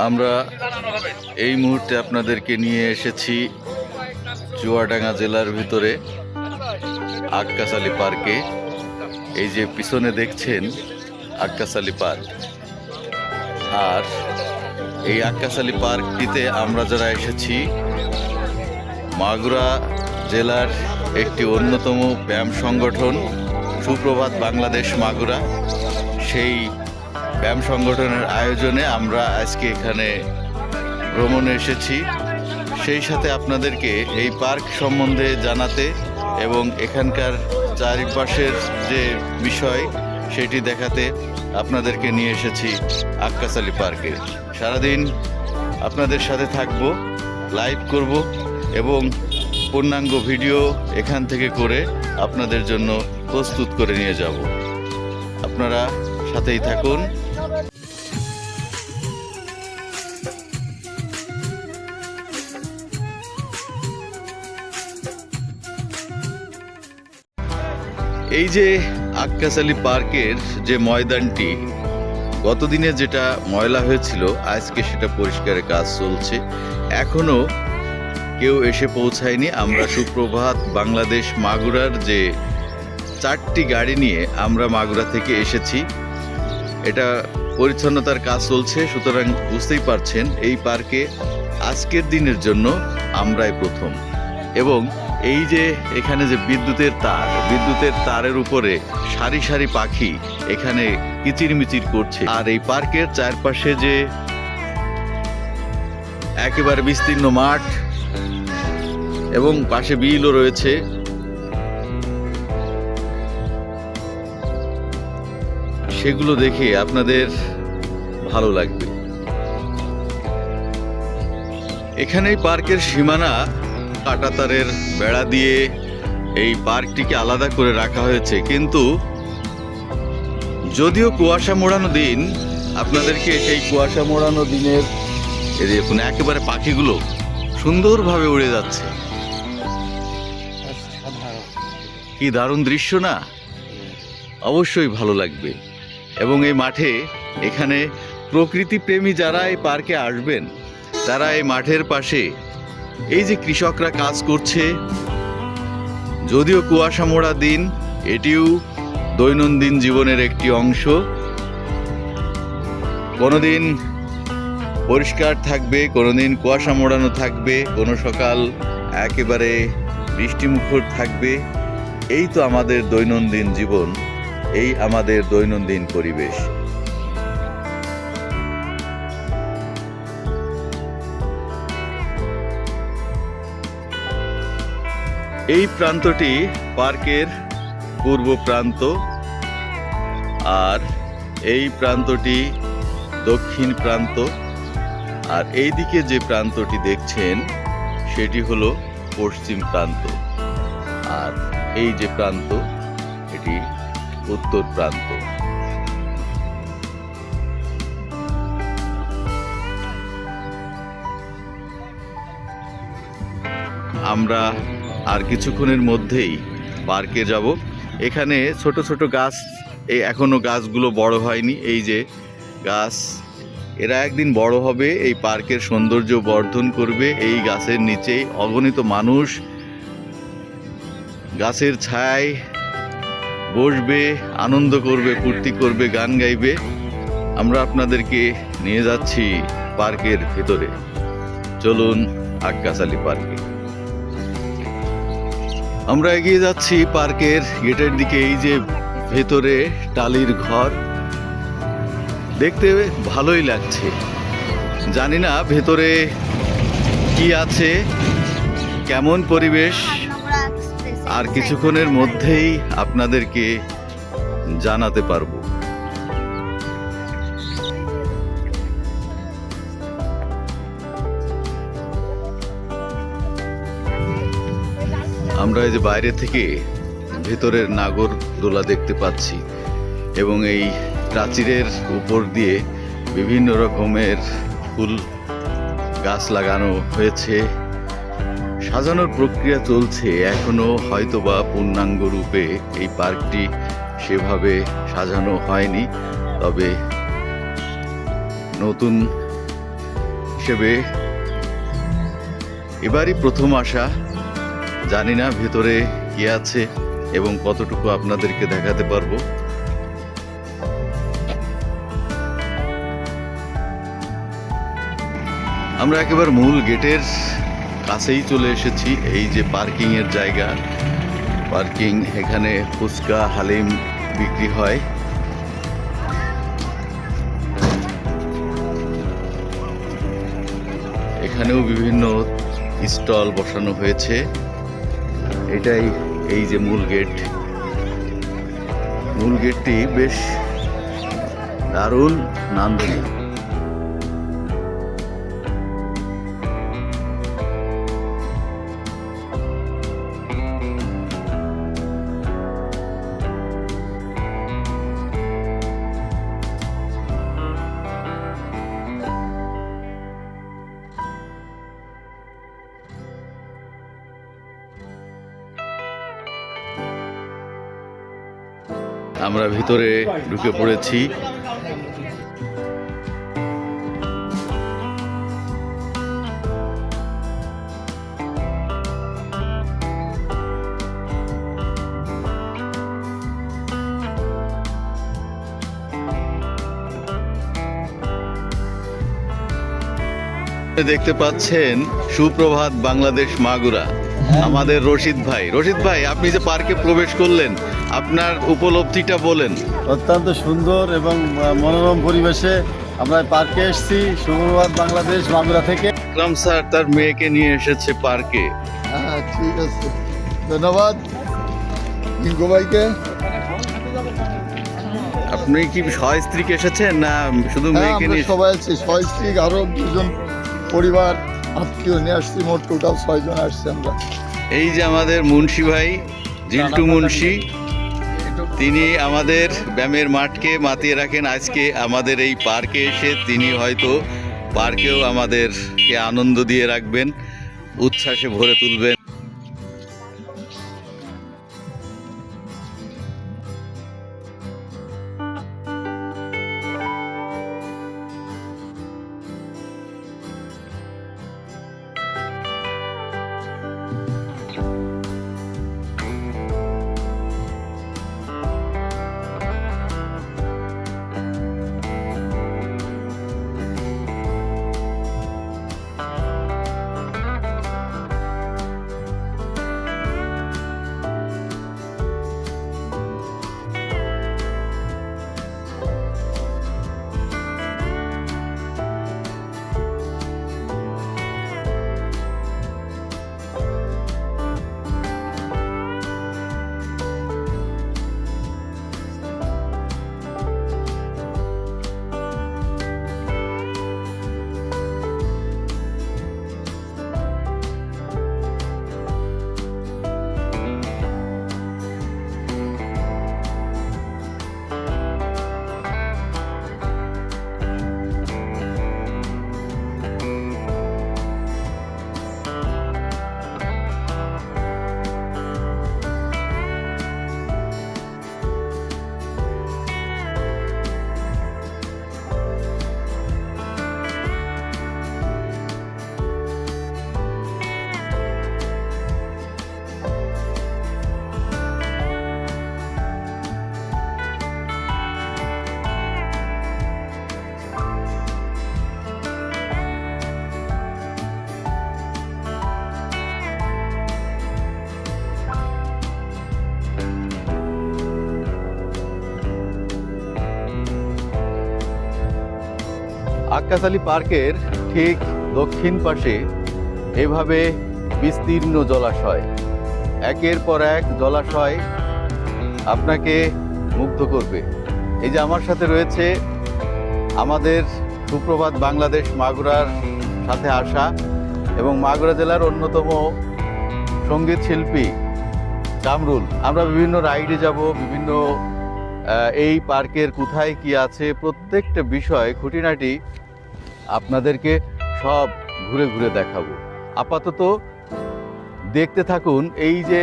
আমরা এই মুহূর্তে আপনাদেরকে নিয়ে এসেছি চুয়াডাঙ্গা জেলার ভিতরে আক্কাস আলী পার্কে। এই যে পিছনে দেখছেন আক্কাস আলী পার্ক। আর এই আক্কাস আলী পার্কটিতে আমরা যারা এসেছি মাগুরা জেলার একটি অন্যতম ব্যায়াম সংগঠন সুপ্রভাত বাংলাদেশ মাগুরা, সেই ব্যায়াম সংগঠনের আয়োজনে আমরা আজকে এখানে ভ্রমণে এসেছি। সেই সাথে আপনাদেরকে এই পার্ক সম্বন্ধে জানাতে এবং এখানকার চারিপাশের যে বিষয় সেটি দেখাতে আপনাদেরকে নিয়ে এসেছি আক্কাস আলী পার্কে। সারাদিন আপনাদের সাথে থাকব, লাইভ করব এবং পূর্ণাঙ্গ ভিডিও এখান থেকে করে আপনাদের জন্য প্রস্তুত করে নিয়ে যাব। আপনারা সাথেই থাকুন। এই যে আক্কাস আলী পার্কের যে ময়দানটি গতদিনে যেটা ময়লা হয়েছিল আজকে সেটা পরিষ্কারের কাজ চলছে। এখনো কেউ এসে পৌঁছায়নি। আমরা সুপ্রভাত বাংলাদেশ মাগুরার যে 4টি গাড়ি নিয়ে আমরা মাগুরা থেকে এসেছি। এটা পরিচ্ছন্নতার কাজ চলছে, সুতরাং বুঝতেই পারছেন এই পার্কে আজকের দিনের জন্য আমরাই প্রথম। এবং এই যে এখানে যে বিদ্যুতের তারের উপরে সারি সারি পাখি এখানে কিচিরমিচির করছে। আর এই পার্কের চারপাশে যে একেবারে বিস্তীর্ণ মাঠ এবং পাশে বিলও রয়েছে, সেগুলো দেখে আপনাদের ভালো লাগবে। এখানেই পার্কের সীমানা কাঁটাতারের বেড়া দিয়ে এই পার্কটিকে আলাদা করে রাখা হয়েছে। কিন্তু যদিও কুয়াশা মোড়ানো দিন, আপনাদেরকে সেই কুয়াশা মোড়ানো দিনের এই দেখুন একেবারে পাখিগুলো সুন্দরভাবে উড়ে যাচ্ছে। কি দারুণ দৃশ্য না? অবশ্যই ভালো লাগবে। এবং এই মাঠে এখানে প্রকৃতি প্রেমী যারা এই পার্কে আসবেন তারা এই মাঠের পাশে এই যে কৃষকরা কাজ করছে, যদিও কুয়াশা মোড়া দিন, এটিও দৈনন্দিন জীবনের একটি অংশ। কোনোদিন পরিষ্কার থাকবে, কোনোদিন কুয়াশা মোড়ানো থাকবে, কোনো সকাল একেবারে বৃষ্টিমুখর থাকবে। এই তো আমাদের দৈনন্দিন জীবন, এই আমাদের দৈনন্দিন পরিবেশ। এই প্রান্তটি পার্কের পূর্ব প্রান্ত আর এই প্রান্তটি দক্ষিণ প্রান্ত। আর এই দিকে যে প্রান্তটি দেখছেন সেটি হলো পশ্চিম প্রান্ত। আর এই যে প্রান্ত এটি উত্তর প্রান্ত। আমরা আর কিছুক্ষণের মধ্যেই পার্কে যাব। এখানে ছোট ছোট গাছ, এই এখনো গাছগুলো বড় হয়নি। এই যে গাছ, এরা একদিন বড় হবে, এই পার্কের সৌন্দর্য বর্ধন করবে। এই গাছের নিচেই অগণিত মানুষ গাছের ছায়ায় বসবে, আনন্দ করবে, ফুর্তি করবে, গান গাইবে। আমরা আপনাদেরকে নিয়ে যাচ্ছি পার্কের ভেতরে। চলুন আক্কাস আলী পার্কে। আমরা এগিয়ে যাচ্ছি পার্কের গেটের দিকে। এই যে ভেতরে টালির ঘর, দেখতে ভালোই লাগছে। জানি না ভেতরে কি আছে, কেমন পরিবেশ, আর কিছুক্ষণের মধ্যেই আপনাদেরকে জানাতে পারবো। আমরা এই যে বাইরে থেকে ভেতরের নাগরদোলা দেখতে পাচ্ছি এবং এই প্রাচীরের উপর দিয়ে বিভিন্ন রকমের ফুল গাছ লাগানো হয়েছে। সাজানোর প্রক্রিয়া চলছে, এখনো হয়তোবা পূর্ণাঙ্গ রূপে এই পার্কটি সেভাবে সাজানো হয়নি। তবে নতুন হিসেবে এবারই প্রথম আসা, জানি না ভেতরে কি আছে এবং কতটুকু আপনাদেরকে দেখাতে পারবো। আমরা একেবারে মূল গেটের কাছেই চলে এসেছি। এই যে পার্কিং এর জায়গা, পার্কিং, এখানে ফুচকা হালিম বিক্রি হয়। এখানেও বিভিন্ন স্টল বসানো হয়েছে। এটাই এই যে মূল গেট। মূল গেটটি বেশ দারুণ নান্দনিক। আমরা ভিতরে ঢুকে পড়েছি। দেখতে পাচ্ছেন সুপ্রভাত বাংলাদেশ মাগুরা, আমাদের রশিদ ভাই। রশিদ ভাই, আপনি যে পার্কে প্রবেশ করলেন, আপনার উপলব্ধিটা বলেন। অত্যন্ত সুন্দর এবং মনোরম পরিবেশে আমরা পার্কে এসেছি। সুপ্রভাত বাংলাদেশ মাগুরা থেকে। আকরাম স্যার তার মেয়েকে নিয়ে এসেছে পার্কে। হ্যাঁ, ঠিক আছে, ধন্যবাদ টিঙ্কু ভাইকে। আপনি কি সস্ত্রীক এসেছেন না শুধু মেয়েকে নিয়ে? সবাই আছি, সস্ত্রীক, আরো দুজন পরিবার আত্মীয় নিয়ে আসছি, মোট টোটাল 6 জন আসছি আমরা। এই যে আমাদের মুন্সি ভাই, জিল্টু মুন্সি, তিনি আমাদের ব্যায়ামের মাঠকে মাতিয়ে রাখেন। আজকে আমাদের এই পার্কে এসে তিনি হয়তো পার্কেও আমাদেরকে আনন্দ দিয়ে রাখবেন, উচ্ছ্বাসে ভরে তুলবেন। আক্কাস আলী পার্কের ঠিক দক্ষিণ পাশে এভাবে বিস্তীর্ণ জলাশয়, একের পর এক জলাশয় আপনাকে মুগ্ধ করবে। এই যে আমার সাথে রয়েছে আমাদের সুপ্রভাত বাংলাদেশ মাগুরার সাথে আসা এবং মাগুরা জেলার অন্যতম সঙ্গীত শিল্পী কামরুল। আমরা বিভিন্ন রাইডে যাব, বিভিন্ন এই পার্কের কোথায় কি আছে প্রত্যেকটা বিষয় খুঁটিনাটি আপনাদেরকে সব ঘুরে ঘুরে দেখাবো। আপাতত দেখতে থাকুন। এই যে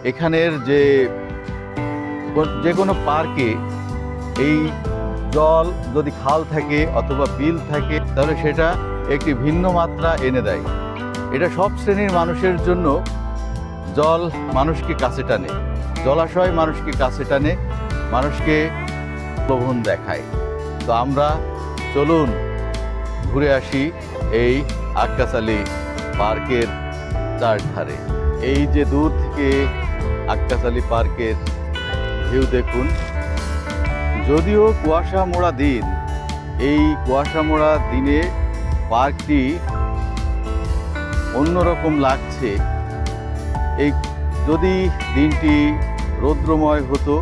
এখানের যে কোনো পার্কে এই জল যদি খাল থাকে অথবা বিল থাকে তাহলে সেটা একটি ভিন্ন মাত্রা এনে দেয়। এটা সব শ্রেণীর মানুষের জন্য। জল মানুষকে কাছে টানে, জলাশয় মানুষকে কাছে টানে, মানুষকে প্রলোভন দেখায়। তো আমরা চলুন ঘুরে আসি এই আক্কাস আলী পার্কের চারধারে। এই যে দূর থেকে আক্কাস আলী পার্কের ভিউ দেখুন। যদিও কুয়াশা মোড়া দিন, এই কুয়াশা মোড়া দিনে পার্কটি অন্যরকম লাগছে। এই যদি দিনটি রৌদ্রময় হতো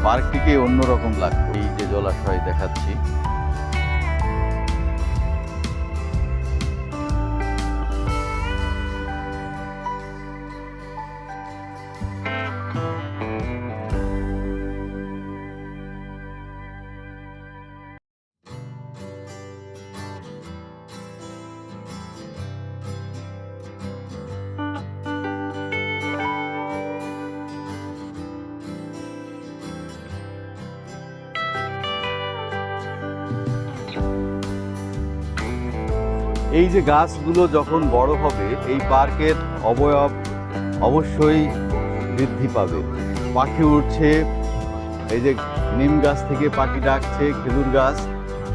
পার্কটিকে অন্যরকম লাগতো। এই যে জলাশয় দেখাচ্ছি, এই যে গাছগুলো যখন বড় হবে এই পার্কের অবয়ব অবশ্যই বৃদ্ধি পাবে। পাখি উঠছে, এই যে নিম গাছ থেকে পাখি ডাকছে, খেজুর গাছ,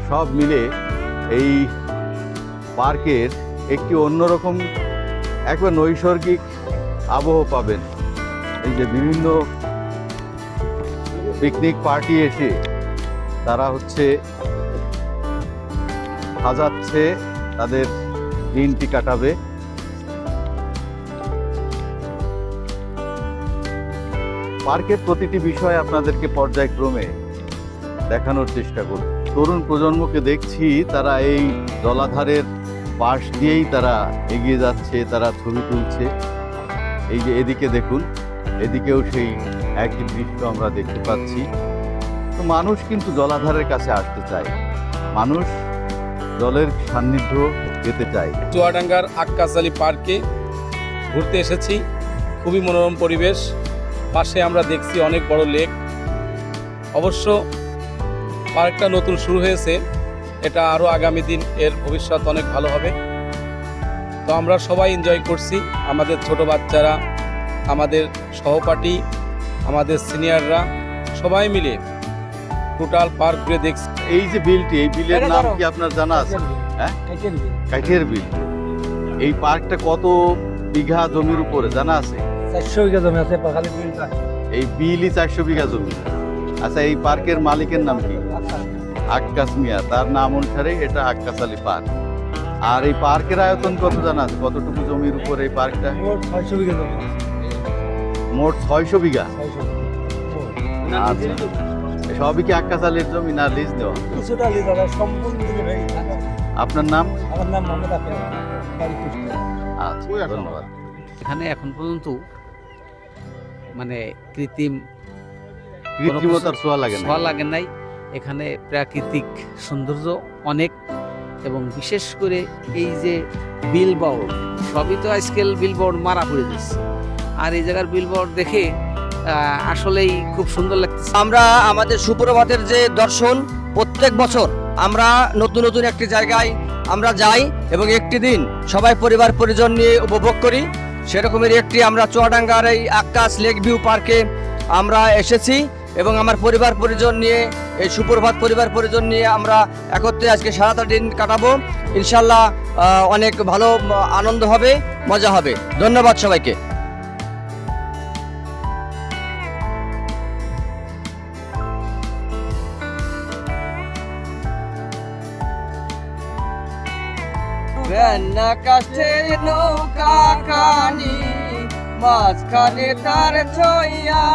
সব মিলে এই পার্কের একটি অন্যরকম একবার নৈসর্গিক আবহ পাবেন। এই যে বিভিন্ন পিকনিক পার্টি এসে তারা সাজাচ্ছে, তাদের দিনটি কাটাবে। পার্কের প্রতিটি বিষয় আপনাদেরকে পর্যায়ক্রমে দেখানোর চেষ্টা করব। তরুণ প্রজন্মকে দেখছি তারা এই জলাধারের পাশ দিয়েই তারা এগিয়ে যাচ্ছে, তারা ছবি তুলছে। এই যে এদিকে দেখুন, এদিকেও সেই একই দৃশ্য আমরা দেখতে পাচ্ছি। তো মানুষ কিন্তু জলাধারের কাছে আসতে চায়, মানুষ জলের সান্নিধ্য পেতে চাই। চুয়াডাঙ্গার আক্কাস আলী পার্কে ঘুরতে এসেছি। খুবই মনোরম পরিবেশ, পাশে আমরা দেখছি অনেক বড় লেক। অবশ্য পার্কটা নতুন শুরু হয়েছে, এটা আরও আগামী দিন এর ভবিষ্যৎ অনেক ভালো হবে। তো আমরা সবাই এনজয় করছি, আমাদের ছোট বাচ্চারা, আমাদের সহপাঠী, আমাদের সিনিয়ররা সবাই মিলে টোটাল পার্ক ঘুরে দেখছি। এই যে বিলটি, এই বিলের নাম কি আপনার জানা আছে? হ্যাঁ, কাঠের বিল। এই পার্কটা কত বিঘা জমির উপরে জানা আছে? 400 বিঘা জমি আছে। এই বিলই 400 বিঘা জমি। আচ্ছা, এই পার্কের মালিকের নাম কি? আক্কাস মিয়া, তার নাম অনুসারে এটা আক্কাস আলী পার্ক। আর এই পার্কের আয়তন কত জানা আছে? কতটুকু জমির উপরে এই পার্কটা? মোট 600 বিঘা জমি আছে। মোট 600 বিঘা। 600। আচ্ছা, সবই কি আক্কাস আলীর জমি না লিজ দেওয়া? কিছুটা লিজ আছে, সম্পূর্ণ দিকে ভাই। আপনার নাম? আমার নাম মোহাম্মদ আফিফ, বাড়ি কুষ্টিয়া। আচ্ছা, ধন্যবাদ। এখানে এখন পর্যন্ত মানে কৃত্রিমতার ছোঁয়া লাগে না। ছোঁয়া লাগে নাই। এখানে প্রাকৃতিক সৌন্দর্য অনেক, এবং বিশেষ করে এই যে বিলবোর্ড, সবই তো আজকাল বিলবোর্ড মারা পড়ে যাচ্ছে, আর এই জায়গার বিলবোর্ড দেখে আসলেই খুব সুন্দর লাগতেছে। আমরা আমাদের সুপ্রভাতের যে দর্শন, প্রত্যেক বছর আমরা নতুন নতুন একটি জায়গায় আমরা যাই এবং একটি দিন সবাই পরিবার পরিজন নিয়ে উপভোগ করি। সেরকমের একটি আমরা চুয়াডাঙ্গার এই আক্কাস লেক ভিউ পার্কে আমরা এসেছি এবং আমার পরিবার পরিজন নিয়ে, এই সুপ্রভাত পরিবার পরিজন নিয়ে আমরা একত্রে আজকে সারাটা দিন কাটাবো। ইনশাল্লাহ অনেক ভালো আনন্দ হবে, মজা হবে। ধন্যবাদ সবাইকে। কাছে নৌকা খানি, মাঝখানে তার ছইয়া,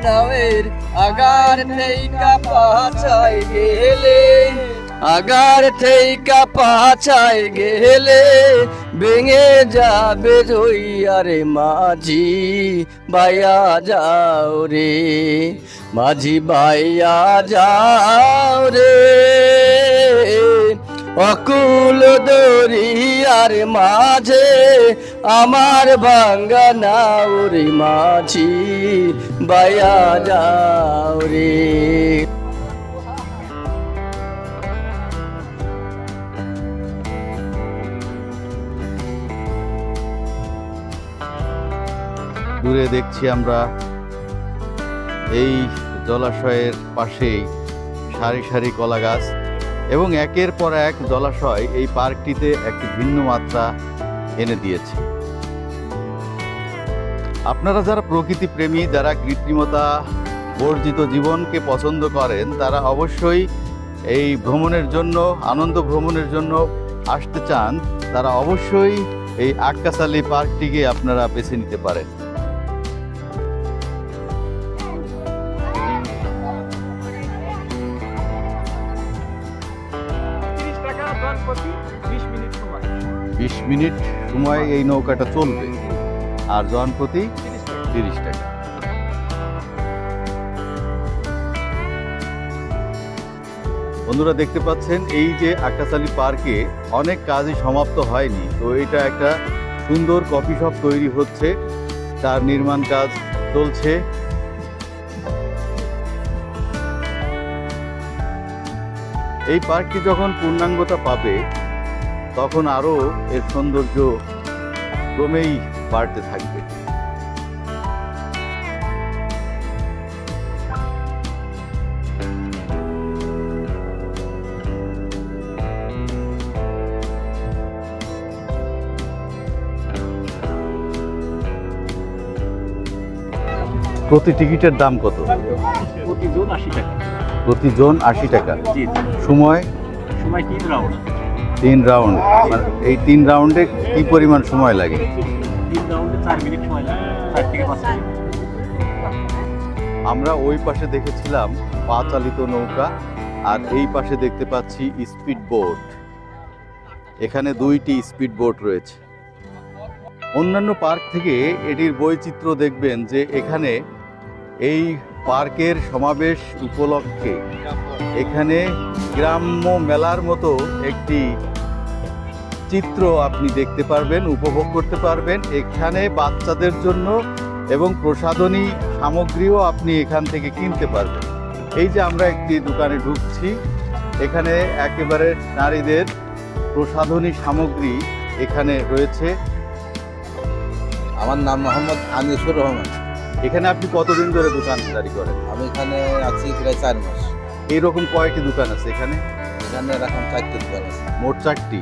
নাওয়ের আগার থেইকা পাছাই গেলে, আগার থেইকা পাছাই গেলে ভেঙে যাবে জইয়ারে মাঝি বাইয়া যাও রে, মাঝি বাইয়া যাও রে। অকুল দরিয়ার মাঝে আমার ভাঙ্গা নাও রে, মাঝি বাইয়া যাও রে। দূরে দেখছি আমরা এই জলাশয়ের পাশেই সারি সারি কলা গাছ এবং একের পর এক জলাশয় এই পার্কটিতে একটি ভিন্ন মাত্রা এনে দিয়েছে। আপনারা যারা প্রকৃতি প্রেমী, যারা কৃত্রিমতা বর্জিত জীবনকে পছন্দ করেন, তারা অবশ্যই এই ভ্রমণের জন্য, আনন্দ ভ্রমণের জন্য আসতে চান, তারা অবশ্যই এই আক্কাস-আলী পার্কটিকে আপনারা বেছে নিতে পারেন। টাকা জন প্রতি 20 মিনিট সময়। 20 মিনিট সময় এই নৌকাটা চলবে, আর জন প্রতি 30 টাকা। বন্ধুরা দেখতে পাচ্ছেন এই যে আক্কাস-আলী পার্কে অনেক কাজই সমাপ্ত হয়নি, তো এটা একটা সুন্দর কফি শপ তৈরি হচ্ছে, তার নির্মাণ কাজ চলছে। এই পার্কটি যখন পূর্ণাঙ্গতা পাবে তখন আরো এর সৌন্দর্য ক্রমেই বাড়তে থাকবে। প্রতি টিকিটের দাম কত? প্রতিজন 80 টাকা। প্রতি জন 80 টাকা। জি, সময়? সময় 3 রাউন্ড। 3 রাউন্ড। মানে এই 3 রাউন্ডে কি পরিমাণ সময় লাগে? 3 রাউন্ডে 4 মিনিট সময় লাগে, 4 থেকে 5 মিনিট। আমরা ওই পাশে দেখেছিলাম পা চালিত নৌকা, আর এই পাশে দেখতে পাচ্ছি স্পিড বোট। এখানে 2টি স্পিড বোট রয়েছে। অন্যান্য পার্ক থেকে এটির বৈচিত্র্য দেখবেন যে এখানে এই পার্কের সমাবেশ উপলক্ষে এখানে গ্রাম্য মেলার মতো একটি চিত্র আপনি দেখতে পারবেন, উপভোগ করতে পারবেন। এখানে বাচ্চাদের জন্য এবং প্রসাধনী সামগ্রীও আপনি এখান থেকে কিনতে পারবেন। এই যে আমরা একটি দোকানে ঢুকছি, এখানে একেবারে নারীদের প্রসাধনী সামগ্রী এখানে রয়েছে। আমার নাম মোহাম্মদ আনিসুর রহমান। এখানে আপনি কতদিন ধরে দোকানদারি করেন? আমি এখানে আছি প্রায় 4 মাস। এইরকম কয়টি দোকান আছে এখানে? এখানে এখন 4টি দোকান আছে। মোট 4টি।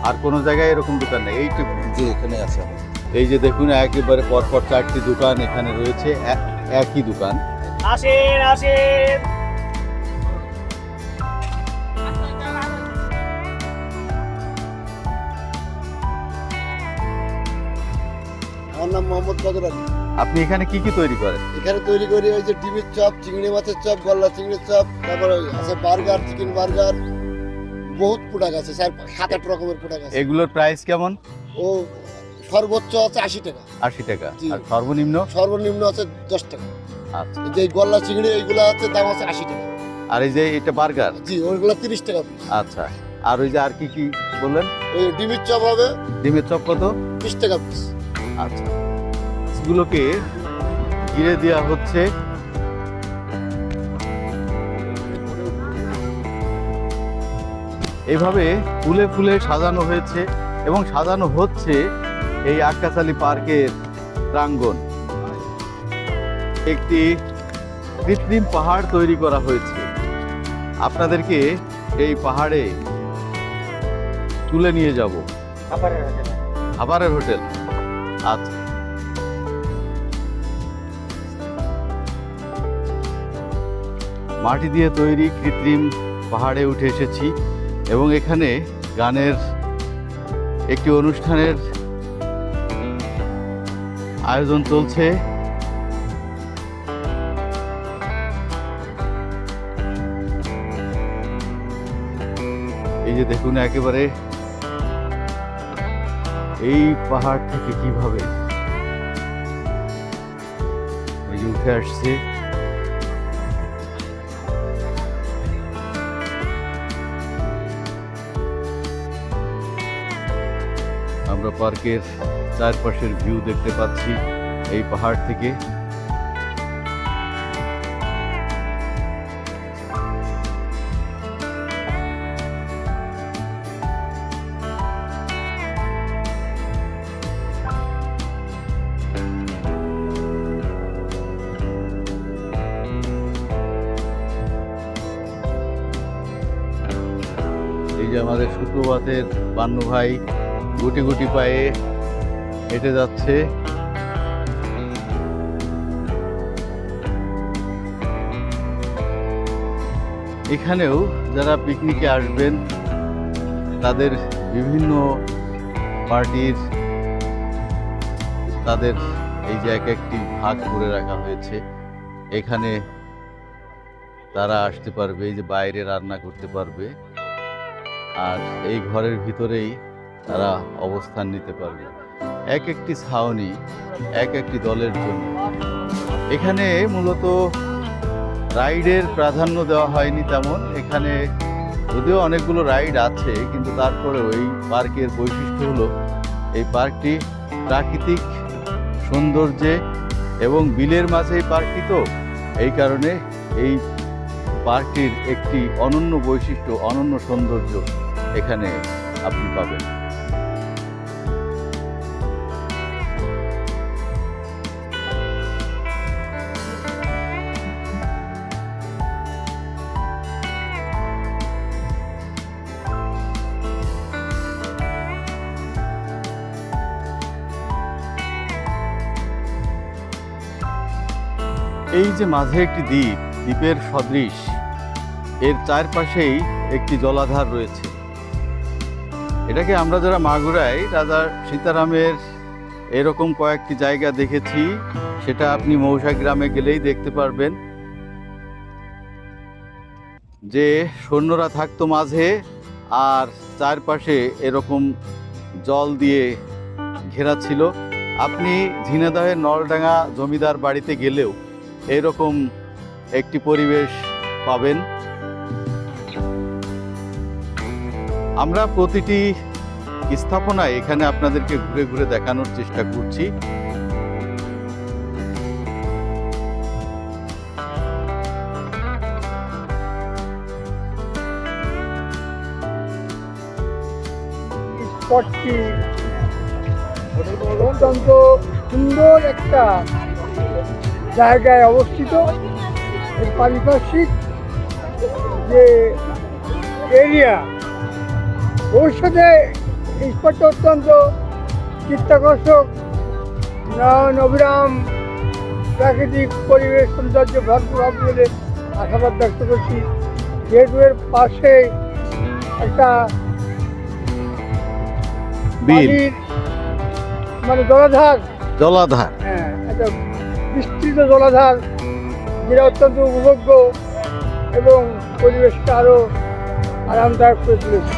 আর কোনো জায়গায় এরকম দোকান নেই? এইটুকু জি, এখানে আছে আমার। এই যে দেখুন একেবারে পরপর 4টি দোকান এখানে রয়েছে, একই দোকান। আসেন আসেন। আমার নাম মোহাম্মদ বদর আলী। আপনি এখানে কি কি তৈরি করেন? এখানে তৈরি করি ওই যে ডিমের চপ, চিংড়ি মাছের চপ, গলদা চিংড়ির চপ, তারপরে আছে বার্গার, চিকেন বার্গার, বহুত প্রোডাক্ট আছে, 7-8 রকমের প্রোডাক্ট আছে। এগুলোর প্রাইস কেমন? ও সর্বোচ্চ আছে 80 টাকা, 80 টাকা। জি। আর সর্বনিম্ন? সর্বনিম্ন আছে 10 টাকা। আচ্ছা। এই যে গলদা চিংড়ি এইগুলো আছে দাম আছে 80 টাকা। আর এই যে এটা বার্গার? জি, ওইগুলো 30 টাকা পিস। আচ্ছা। আর ওই যে আর কি কি বললেন? ওই ডিমের চপ হবে ডিমের চপ কত? 30 টাকা পিস। আচ্ছা। এগুলোকে ঘিরে দেওয়া হচ্ছে। এইভাবে ফুলে ফুলে সাজানো হয়েছে এবং সাজানো হচ্ছে এই আক্কাস-আলী পার্কের প্রাঙ্গণ। একটি কৃত্রিম পাহাড় তৈরি করা হয়েছে। আপনাদেরকে এই পাহাড়ে তুলে নিয়ে যাব। খাবারের হোটেল। আচ্ছা। মাটি দিয়ে তৈরি কৃত্রিম পাহাড়ে উঠে এসেছি এবং এখানে গানের একটি অনুষ্ঠানের আয়োজন চলছে। এই যে দেখুন একেবারে এই পাহাড় থেকে কিভাবে এই যে উঠে আসছে। আমরা পার্কের চারপাশের ভিউ দেখতে পাচ্ছি এই পাহাড় থেকে। এই যে আমাদের সুপ্রভাতের পান্নু ভাই গুটি গুটি পায়ে হেঁটে যাচ্ছে। এখানেও যারা পিকনিকে আসবেন তাদের বিভিন্ন পার্টির তাদের এই যে এক একটি ভাগ করে রাখা হয়েছে। এখানে তারা আসতে পারবে, এই যে বাইরে রান্না করতে পারবে, আর এই ঘরের ভিতরেই তারা অবস্থান নিতে পারবে। এক একটি ছাউনি এক একটি দলের জন্য। এখানে মূলত রাইডের প্রাধান্য দেওয়া হয়নি তেমন। এখানে যদিও অনেকগুলো রাইড আছে, কিন্তু তারপরেও এই পার্কের বৈশিষ্ট্য হলো এই পার্কটি প্রাকৃতিক সৌন্দর্যে এবং বিলের মাঝে এই পার্কটি, তো এই কারণে এই পার্কটির একটি অনন্য বৈশিষ্ট্য, অনন্য সৌন্দর্য এখানে আপনি পাবেন। এই যে মাঝে একটি দ্বীপ, দ্বীপের সদৃশ, এর চারপাশেই একটি জলাধার রয়েছে। এটাকে আমরা যারা মাগুরায় রাজা সীতারামের এরকম কয়েকটি জায়গা দেখেছি, সেটা আপনি মৌসা গ্রামে গেলেই দেখতে পারবেন যে সৈন্যরা থাকতো মাঝে, আর চারপাশে এরকম জল দিয়ে ঘেরা ছিল। আপনি ঝিনাইদহের নলডাঙ্গা জমিদার বাড়িতে গেলেও এরকম একটি পরিবেশ পাবেন। আমরা প্রতিটি স্থাপনায় এখানে আপনাদেরকে ঘুরে ঘুরে দেখানোর চেষ্টা করছি। স্পটটি অত্যন্ত সুন্দর একটা জায়গায় অবস্থিত। এর পারিপার্শ্বিক যে এরিয়া, ভবিষ্যতে এই স্পটটা অত্যন্ত চিত্তাকর্ষক, নয়ন অবিরাম প্রাকৃতিক পরিবেশ সৌন্দর্য ভরপুর হবে বলে আশাবাদ ব্যক্ত করছি। যেহেতু এর পাশে একটা পানির মানে জলাধার, হ্যাঁ, একটা বিস্তৃত জলাধার, যেটা অত্যন্ত উপভোগ্য এবং পরিবেশটা আরও আরামদায়ক করে তুলেছে।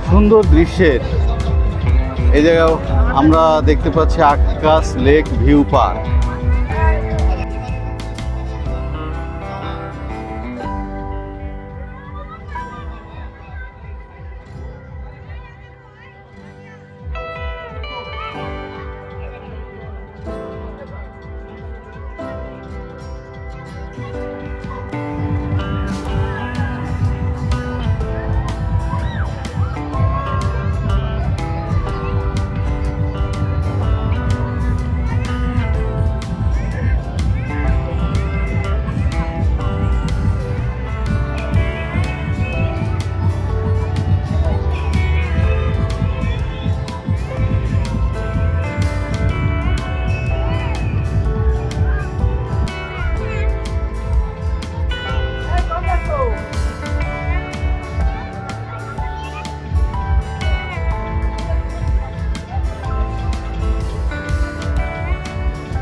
সুন্দর দৃশ্যের এই জায়গায় আমরা দেখতে পাচ্ছি আকাশ লেক ভিউ পার্ক।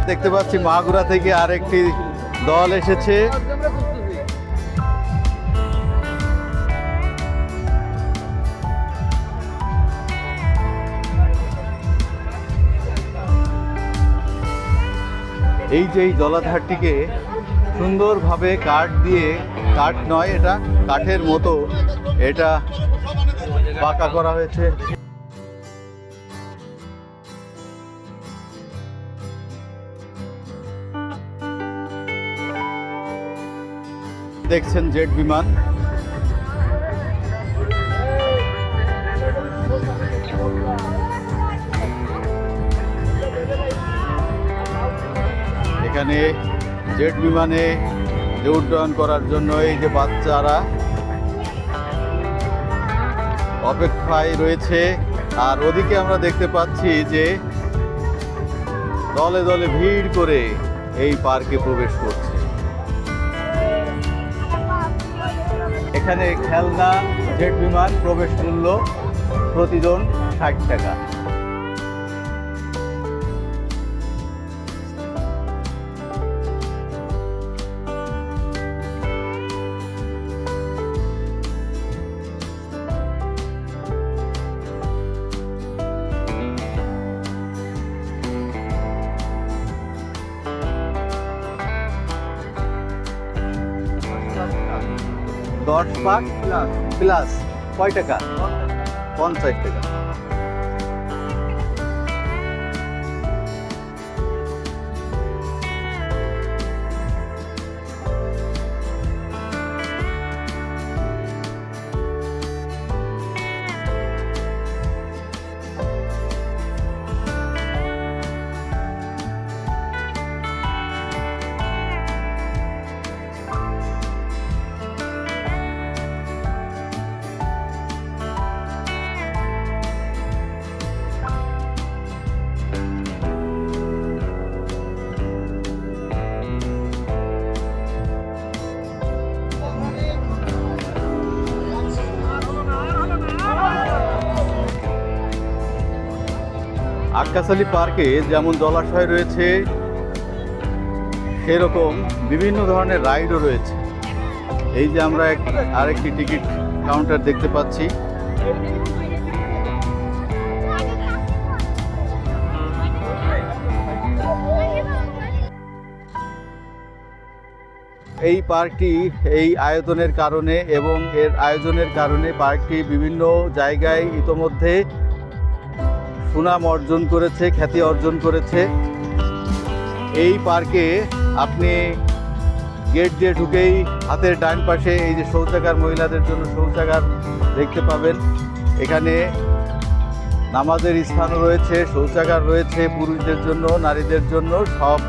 দেখতে পাচ্ছি মাগুরা থেকে আরেকটি দল এসেছে। এই যে এই জলাধারটিকে সুন্দরভাবে কাঠ দিয়ে, কাঠ নয় এটা কাঠের মতো, এটা পাকা করা হয়েছে। দেখছেন জেট বিমান। এখানে জেট বিমানে যে উড্ডয়ন করার জন্য এই যে বাচ্চারা অপেক্ষায় রয়েছে, আর ওদিকে আমরা দেখতে পাচ্ছি যে দলে দলে ভিড় করে এই পার্কে প্রবেশ করছে। এখানে খেলনা জেট বিমান প্রবেশ মূল্য প্রতিজন 60 টাকা। দশ পাক প্লাস কয় টাকা? 50 টাকা। আক্কাস আলী পার্কে যেমন জলাশয় রয়েছে, সেরকম বিভিন্ন ধরনের রাইডও রয়েছে। এই যে আমরা আরেকটি টিকিট কাউন্টার দেখতে পাচ্ছি। এই পার্কটি এই আয়তনের কারণে এবং এর আয়োজনের কারণে পার্কটি বিভিন্ন জায়গায় ইতোমধ্যে সুনাম অর্জন করেছে, খ্যাতি অর্জন করেছে। এই পার্কে আপনি গেট দিয়ে ঢুকেই হাতের ডান পাশে এই যে শৌচাগার, মহিলাদের জন্য শৌচাগার দেখতে পাবেন। এখানে নামাজের স্থানও রয়েছে, শৌচাগার রয়েছে, পুরুষদের জন্য, নারীদের জন্য সব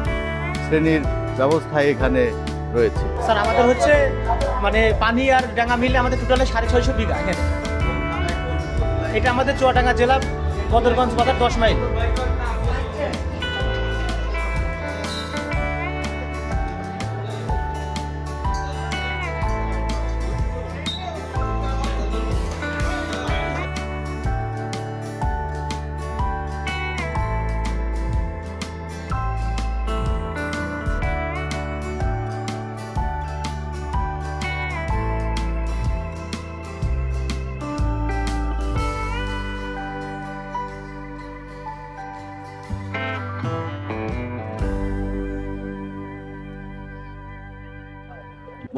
শ্রেণীর ব্যবস্থাই এখানে রয়েছে। স্যার আমাদের হচ্ছে মানে পানি আর ডাঙ্গা মিলে আমাদের টোটালে 650 বিঘা এখানে। এটা আমাদের চুয়াডাঙ্গা জেলা বদরগঞ্জ বাজার 10 মাইল।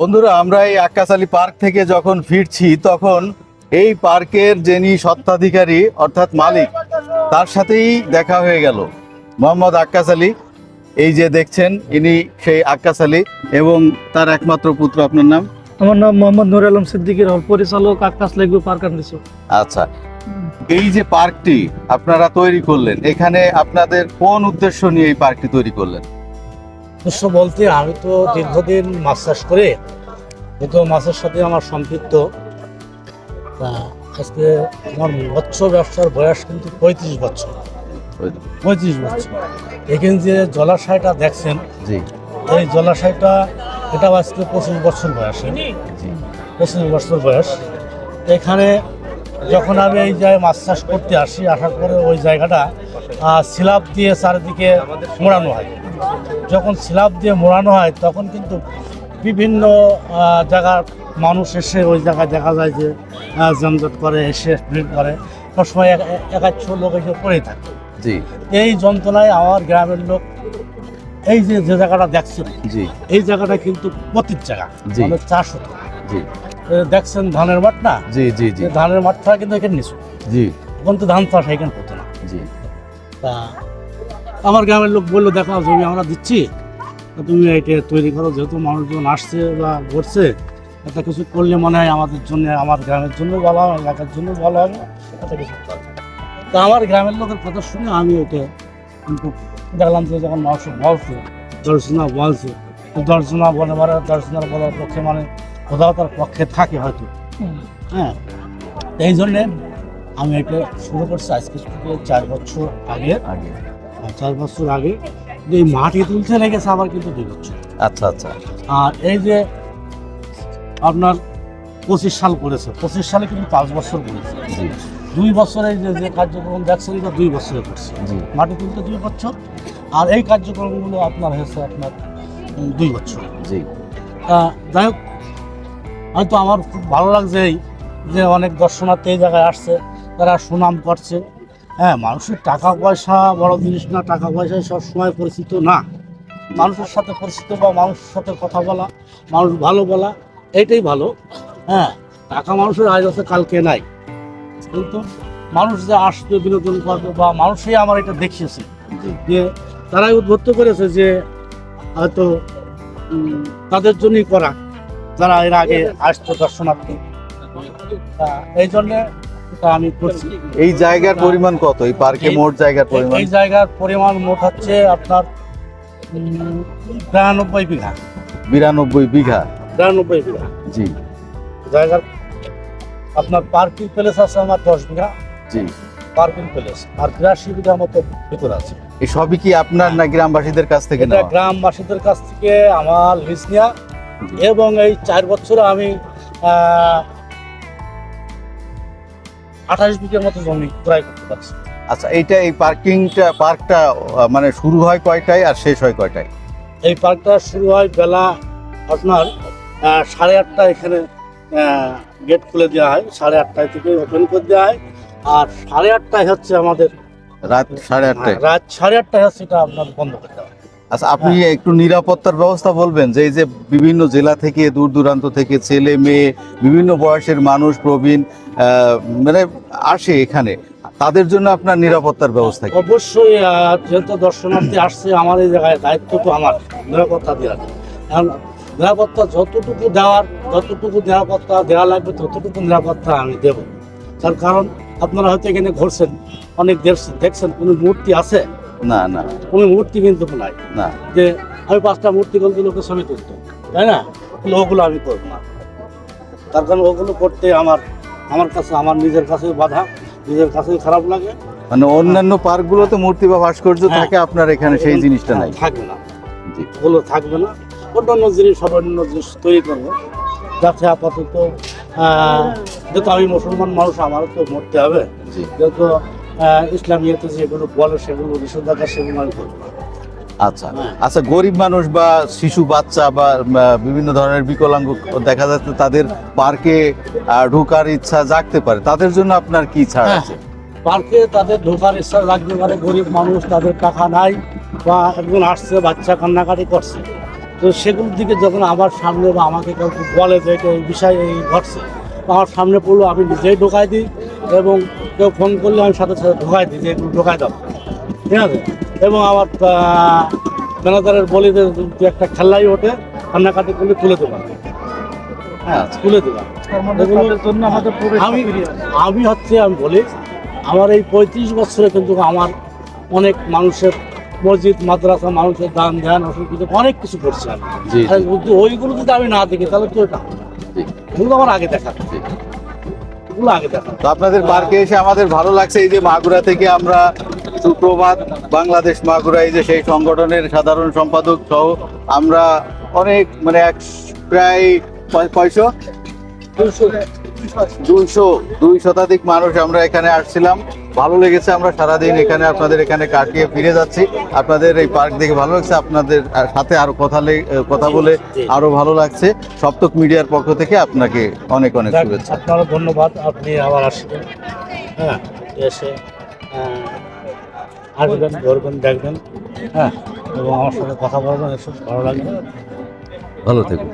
বন্ধুরা, আমরা এই আক্কাস আলী পার্ক থেকে যখন ফিরছি তখন এই পার্কের যিনি স্বত্বাধিকারী অর্থাৎ মালিক, তার সাথেই দেখা হয়ে গেল। মোহাম্মদ আক্কাস আলী, এই যে দেখছেন ইনি সেই আক্কাস আলী এবং তার একমাত্র পুত্র। আপনার নাম? আমার নাম মোহাম্মদ নুর আলম সিদ্দিকীর, পরিচালক Akkas Lakeview park and resort. আচ্ছা, এই যে পার্কটি আপনারা তৈরি করলেন, এখানে আপনাদের কোন উদ্দেশ্য নিয়ে এই পার্কটি তৈরি করলেন? উদ্দেশ্য বলতে আমি তো দীর্ঘদিন মাছ চাষ করে, কিন্তু মাছের সাথে আমার সম্পৃক্ত। আজকে আমার মৎস্য ব্যবসার বয়স কিন্তু 35 বছর। 35 বছর। এখানে যে জলাশয়টা দেখছেন, জি, এই জলাশয়টা এটা আজকে 25 বছর বয়স। 25 বছর বয়স। এখানে যখন আমি এই জায়গায় মাছ চাষ করতে আসি, আসার পরে ওই জায়গাটা স্ল্যাব দিয়ে চারিদিকে মোড়ানো হয়। যখন স্ল্যাব দিয়ে মোড়ানো হয় তখন কিন্তু বিভিন্ন জায়গার মানুষ এসে ওই জায়গায় দেখা যায় যে যানজট করে, এসে ভিড় করে, সবসময় একাচ্ছ লোক এসে পড়েই থাকে। জি এই যন্ত্রণায় আমার গ্রামের লোক এই যে যে জায়গাটা দেখছেন, জি এই জায়গাটা কিন্তু পতির জায়গা, জি। মানে চাষ হতো। জি দেখছেন ধানের মাঠ না, জি জি জি যে ধানের মাঠটা কিন্তু এখানে নিচু, জি এখন তো ধান চাষ এখানে হতো না। জি তা আমার গ্রামের লোক বললো, দেখো জমি আমরা দিচ্ছি, তা তুমি এটা তৈরি করো, যেহেতু মানুষজন আসছে বা ঘটছে, একটা কিছু করলে মনে হয় আমাদের জন্য, আমার গ্রামের জন্য ভালো হবে, এলাকার জন্য ভালো হবে, একটা কিছু করবে। তা আমার গ্রামের লোকের কথা শুনে আমি এটা কিন্তু দেখলাম যে যখন মানুষ বলছে, দর্শনা বলছে, তো দর্শনা বলে মানে দর্শনার বলার পক্ষে মানে কোথাও তার পক্ষে থাকে হয়তো, হ্যাঁ। এই জন্যে আমি এটা শুরু করছি আজকে থেকে 4 বছর আগে, 4 বছর আগে। যে এই মাটি তুলতে লেগেছে আমার কিন্তু 2 বছর। আচ্ছা আচ্ছা আর এই যে আপনার 25 সাল করেছে, 25 সালে কিন্তু 5 বছর করেছে। জি 2 বছরে যে কার্যক্রম দেখছেন এটা 2 বছরে করছে, জি মাটি তুলতে 2 বছর, আর এই কার্যক্রমগুলো আপনার হয়েছে আপনার 2 বছর। জি যাই হোক, হয়তো আমার খুব ভালো লাগছে এই যে অনেক দর্শনার্থী এই জায়গায় আসছে, তারা সুনাম করছে। হ্যাঁ, মানুষের টাকা পয়সা বড় জিনিস না, টাকা পয়সায় সবসময় পরিচিত না, মানুষের সাথে পরিচিত বা মানুষের সাথে কথা বলা, মানুষ ভালো বলা, এইটাই ভালো। হ্যাঁ, টাকা মানুষের আজ আছে কালকে নাই, কিন্তু মানুষ যে আসবে বিনোদন করবে বা মানুষই আমার এটা দেখিয়েছে যে তারাই উদ্বুদ্ধ করেছে যে হয়তো তাদের জন্যই করা, যারা এর আগে আসতো দর্শনার্থী। এই জন্যে আমি করছি। এই জায়গার পরিমাণ কত? এই পার্কে মোট জায়গার পরিমাণ? এই জায়গার পরিমাণ মোট হচ্ছে আপনার 92 বিঘা। 92 বিঘা? 92 বিঘা জি। জায়গার আপনার পার্কিং প্লেস আছে আমার 10 বিঘা। জি। পার্কিং প্লেস আর 82 বিঘার মতো ভিতর আছে। এই সবই কি আপনার না গ্রামবাসীদের কাছ থেকে এটা নেওয়া? গ্রামবাসীদের কাছ থেকে আমার লিজ নেওয়া, এবং এই 4 বছরে আমি 28 বিঘার মতো জমি ক্রয় করতে পারছি। আচ্ছা, এইটা এই পার্কটা মানে শুরু হয় কয়টায় আর শেষ হয় কয়টায়? এই পার্কটা শুরু হয় বেলা আপনার 8:30 এখানে গেট খুলে দেওয়া হয়, 8:30 থেকে ওপেন করে দেওয়া হয়, আর 8:30 হচ্ছে আমাদের রাত 8:30টায়? রাত 8:30 হচ্ছে এটা আপনার বন্ধ করে দেওয়া হয়। আচ্ছা, আপনি একটু নিরাপত্তার ব্যবস্থা বলবেন যে এই যে বিভিন্ন জেলা থেকে দূর দূরান্ত থেকে ছেলে মেয়ে বিভিন্ন বয়সের মানুষ প্রবীণ মানে আসে এখানে, তাদের জন্য আপনার নিরাপত্তার ব্যবস্থা কি? অবশ্যই যেহেতু দর্শনার্থী আসছে, আমার এই জায়গায় দায়িত্ব তো আমার নিরাপত্তা দেওয়ার। কারণ নিরাপত্তা যতটুকু নিরাপত্তা দেওয়া লাগবে ততটুকু নিরাপত্তা আমি দেবো। তার কারণ আপনারা হয়তো এখানে ঘুরছেন, অনেক দেখছেন কোনো মূর্তি আছে? না না, কোনো মূর্তি কিন্তু নাই। না, যে আমি 5টা মূর্তি করতে লোকের ছবি তুলতো, তাই না? ওগুলো আমি করবো না। তার কারণ ওগুলো করতে আমার কাছে, আমার নিজের কাছে বাধা, নিজের কাছেই খারাপ লাগে। মানে অন্যান্য পার্কগুলোতে মূর্তি বা ভাস্কর্য থাকে, আপনার এখানে সেই জিনিসটা নাই? থাকবে না, জি। ওগুলো থাকবে না। অন্যান্য জিনিস তৈরি করবো, যাতে আপাতত যেহেতু আমি মুসলমান মানুষ, আমারও তো মরতে হবে, যেহেতু ইসলামিয়াতে যেগুলো বলে সেগুলো নিষেধাজ্ঞা, সেগুলো আমি করবো। আচ্ছা আচ্ছা, গরিব মানুষ বা শিশু বাচ্চা বা বিভিন্ন ধরনের বিকলাঙ্গ দেখা যাচ্ছে তাদের পার্কে ঢোকার ইচ্ছা জাগতে পারে, তাদের জন্য আপনার কি ছাড় আছে? পার্কে তাদের ঢোকার ইচ্ছা লাগতে পারে, গরিব মানুষ, তাদের টাকা নাই, বা একজন আসছে বাচ্চা কান্নাকাটি করছে, তো সেগুলোর দিকে যখন আমার সামনে বা আমাকে কেউ বলে যে এই বিষয় এই ঘটছে, আমার সামনে পড়লো, আমি নিজেই ঢোকাই দিই, এবং কেউ ফোন করলে আমি সাথে সাথে ঢোকাই দিই যে এগুলো ঢোকাই দাও, ঠিক আছে? এবং আমার ম্যানেজারের বলি যে একটা খেলাই ওঠে, কান্নাকাটি করলে তুলে দেবা, হ্যাঁ তুলে দেবা। আমি বলি আমার এই 35 বছরে কিন্তু আমার অনেক মানুষের মসজিদ মাদ্রাসা, মানুষের দান ধ্যান অসুবিধা অনেক কিছু করছি আমি। ওইগুলো যদি আমি না দেখি তাহলে তো এটা এগুলো আমার আগে দেখা, এগুলো আগে দেখা। তো আপনাদের পার্কে এসে আমাদের ভালো লাগছে। এই যে মাগুরা থেকে আমরা সুপ্রভাত বাংলাদেশ মাগুরা, এই যে সেই সংগঠনের সাধারণ সম্পাদক সহ আমরা অনেক মানে প্রায় 200 শতাধিক মানুষ আমরা এখানে আসছিলাম ভালো লেগেছে। আমরা সারাদিন এখানে আপনাদের এখানে কাটিয়ে ফিরে যাচ্ছি। আপনাদের এই পার্ক দেখে ভালো লাগছে, আপনাদের সাথে আরো কথা বলে আরো ভালো লাগছে। সপ্তক মিডিয়ার পক্ষ থেকে আপনাকে অনেক অনেক যাক, শুভেচ্ছা। আপনারও ধন্যবাদ, আপনি আবার আসবেন, হ্যাঁ এসে আসবেন, ধরবেন, দেখবেন, হ্যাঁ এবং আমার সাথে কথা বলবেন, এসব ভালো লাগবে। ভালো থেকো।